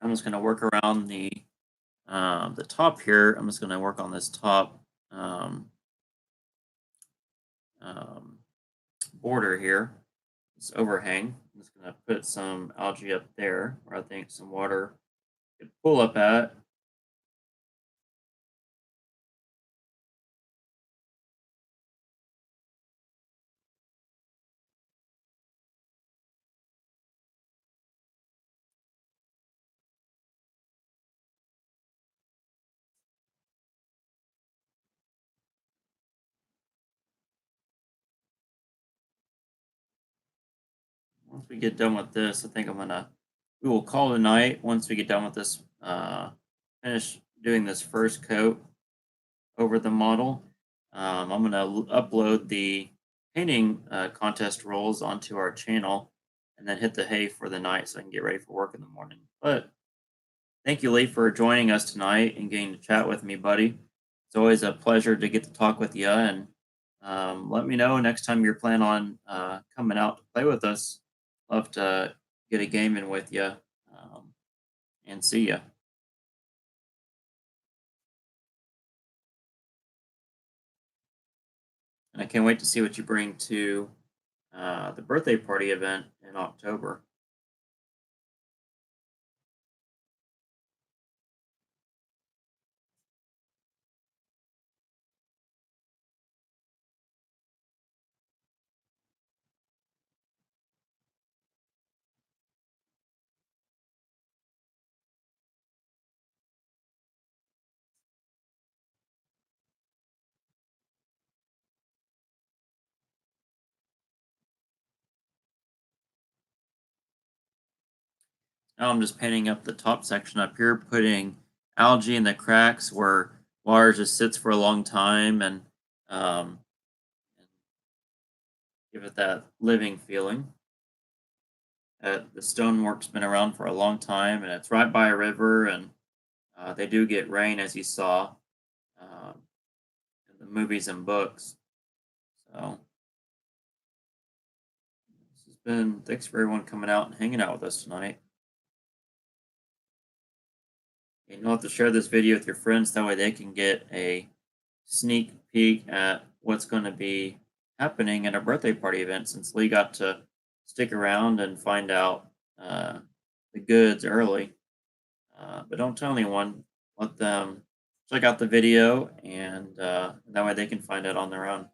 I'm just going to work around the top here. I'm just going to work on this top um, um, border here, this overhang. I'm just going to put some algae up there where I think some water could pull up at. Once we get done with this, I think we will call it a night once we get done with this, finish doing this first coat over the model. I'm going to upload the painting contest rules onto our channel and then hit the hay for the night so I can get ready for work in the morning. But thank you, Lee, for joining us tonight and getting to chat with me, buddy. It's always a pleasure to get to talk with you. And let me know next time you're planning on coming out to play with us. Love to get a game in with you and see you. And I can't wait to see what you bring to the birthday party event in October. Now I'm just painting up the top section up here, putting algae in the cracks where water just sits for a long time and give it that living feeling. The stonework's been around for a long time, and it's right by a river, and they do get rain, as you saw um, in the movies and books. So this has been thanks for everyone coming out and hanging out with us tonight. And you'll have to share this video with your friends, that way they can get a sneak peek at what's going to be happening at our birthday party event, since Lee got to stick around and find out the goods early. But don't tell anyone. Let them check out the video, and that way they can find out on their own.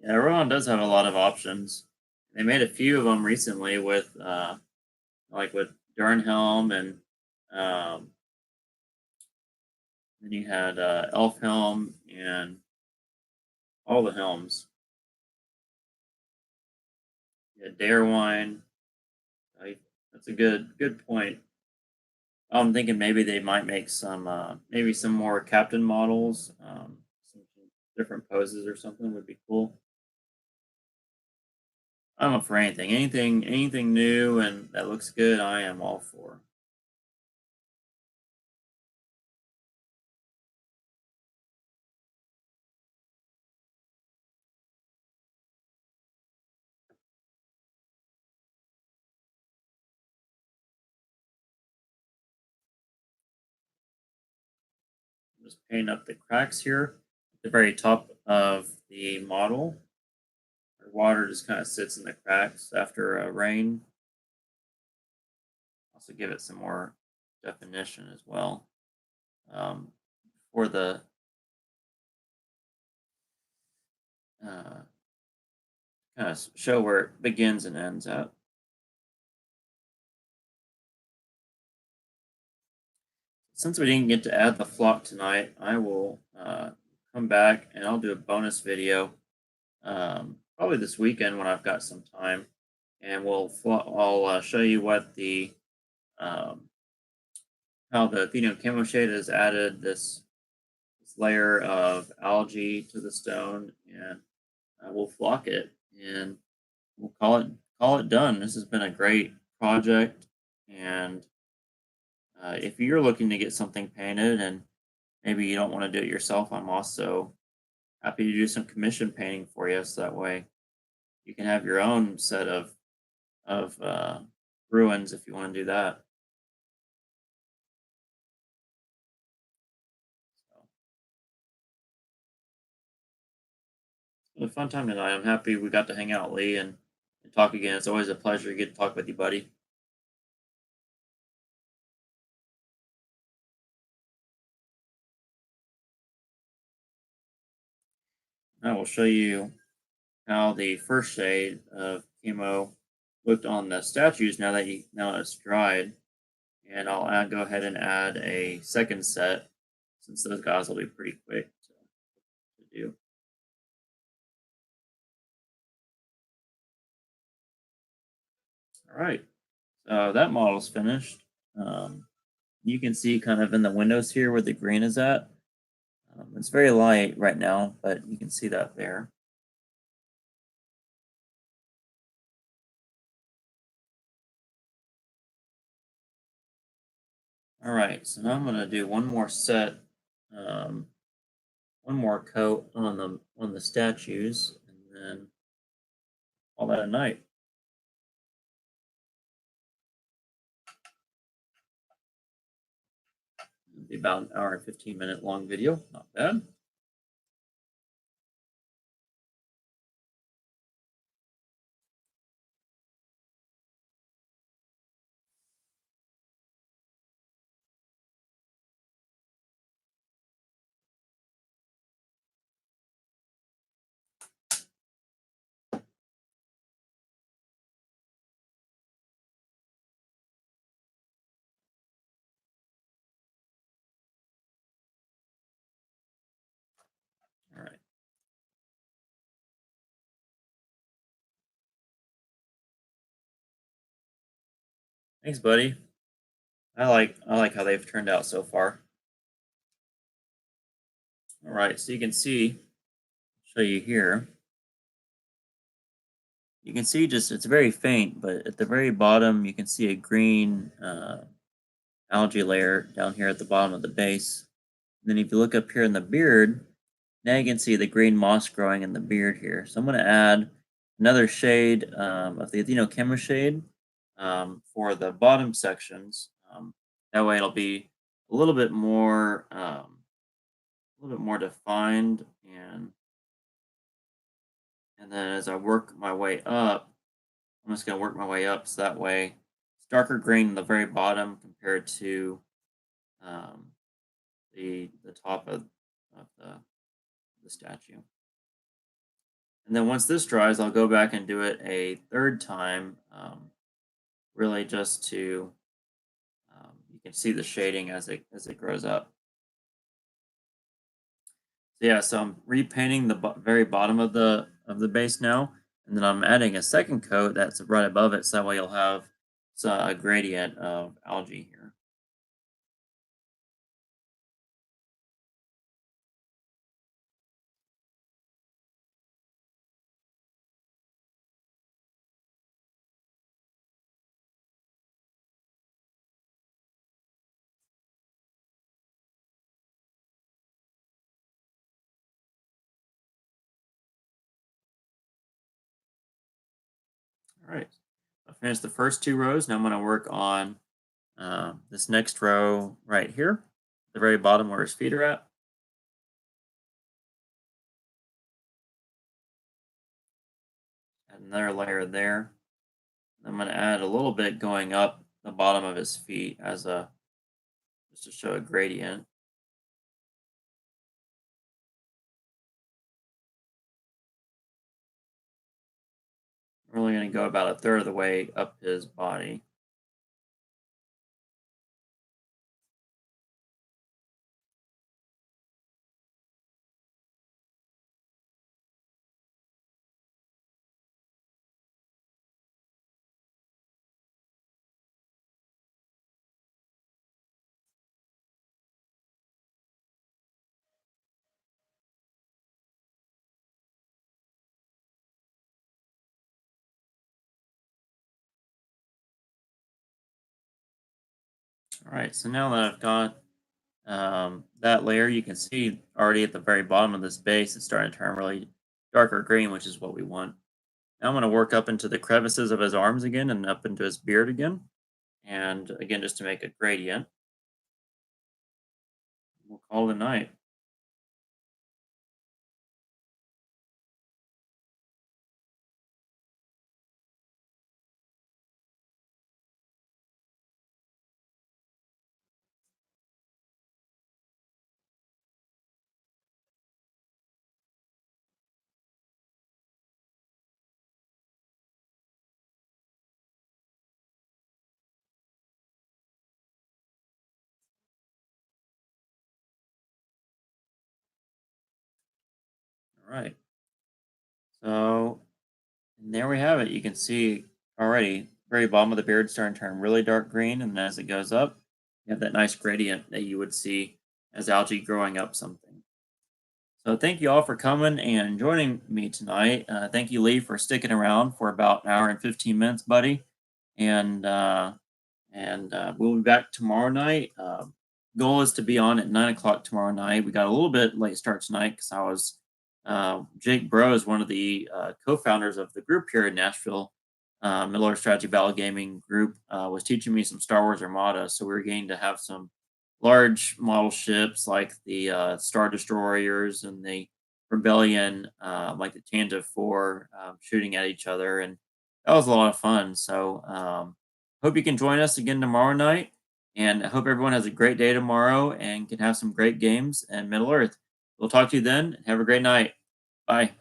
Yeah, Rowan does have a lot of options. They made a few of them recently with, like with Durnhelm, and then you had Elf Helm and all the helms. Yeah, Darewine. That's a good point. I'm thinking maybe they might make maybe some more captain models, some different poses or something would be cool. I'm up for anything. Anything new and that looks good, I am all for. Just paint up the cracks here at the very top of the model. Where water just kind of sits in the cracks after rain. Also give it some more definition as well. For the uh, kind of show where it begins and ends at. Since we didn't get to add the flock tonight, I will come back and I'll do a bonus video probably this weekend when I've got some time, and I'll show you what the um, how the camo shade has added this layer of algae to the stone, and we'll flock it and we'll call it done. This has been a great project, and if you're looking to get something painted and maybe you don't want to do it yourself, I'm also happy to do some commission painting for you, so that way you can have your own set of ruins if you want to do that. So, it was a fun time tonight. I'm happy we got to hang out, Lee, and talk again. It's always a pleasure to get to talk with you, buddy. I will show you how the first shade of chemo looked on the statues now that it's dried, and go ahead and add a second set since those guys will be pretty quick to do. All right, so that model's finished. You can see kind of in the windows here where the green is at. It's very light right now, but you can see that there. All right, so now I'm going to do one more set, um, one more coat on the statues, and then all that at night. It'll be about an hour and 15-minute long video. Not bad. All right. Thanks, buddy. I like how they've turned out so far. All right, so you can see, show you here. You can see just it's very faint, but at the very bottom you can see a green algae layer down here at the bottom of the base. And then if you look up here in the beard, now you can see the green moss growing in the beard here. So I'm going to add another shade of the camo shade for the bottom sections. That way it'll be a little bit more defined, and then as I work my way up, I'm just going to work my way up so that way it's darker green in the very bottom compared to um, the top of the statue. And then once this dries, I'll go back and do it a third time, really just to you can see the shading as it grows up. So yeah, so I'm repainting the very bottom of the base now, and then I'm adding a second coat that's right above it, so that way you'll have a gradient of algae here. All right. I finished the first two rows. Now I'm going to work on this next row right here, the very bottom where his feet are at. Add another layer there. I'm going to add a little bit going up the bottom of his feet as a just to show a gradient. I'm really going to go about a third of the way up his body. All right, so now that I've got that layer, you can see already at the very bottom of this base, it's starting to turn really darker green, which is what we want. Now I'm going to work up into the crevices of his arms again and up into his beard again. And again, just to make a gradient, we'll call it a night. All right. So and there we have it. You can see already very bottom of the beard starting to turn really dark green, and as it goes up, you have that nice gradient that you would see as algae growing up something. So thank you all for coming and joining me tonight. Thank you, Lee, for sticking around for about an hour and 15 minutes, buddy. And we'll be back tomorrow night. Goal is to be on at 9 o'clock tomorrow night. We got a little bit late start tonight because I was Jake Bros, one of the co-founders of the group here in Nashville, Middle Earth Strategy Battle Gaming Group, was teaching me some Star Wars Armada. So we are getting to have some large model ships like the Star Destroyers and the Rebellion, like the Tanda 4, shooting at each other, and that was a lot of fun. So hope you can join us again tomorrow night, and I hope everyone has a great day tomorrow and can have some great games in Middle Earth. We'll talk to you then. Have a great night. Bye.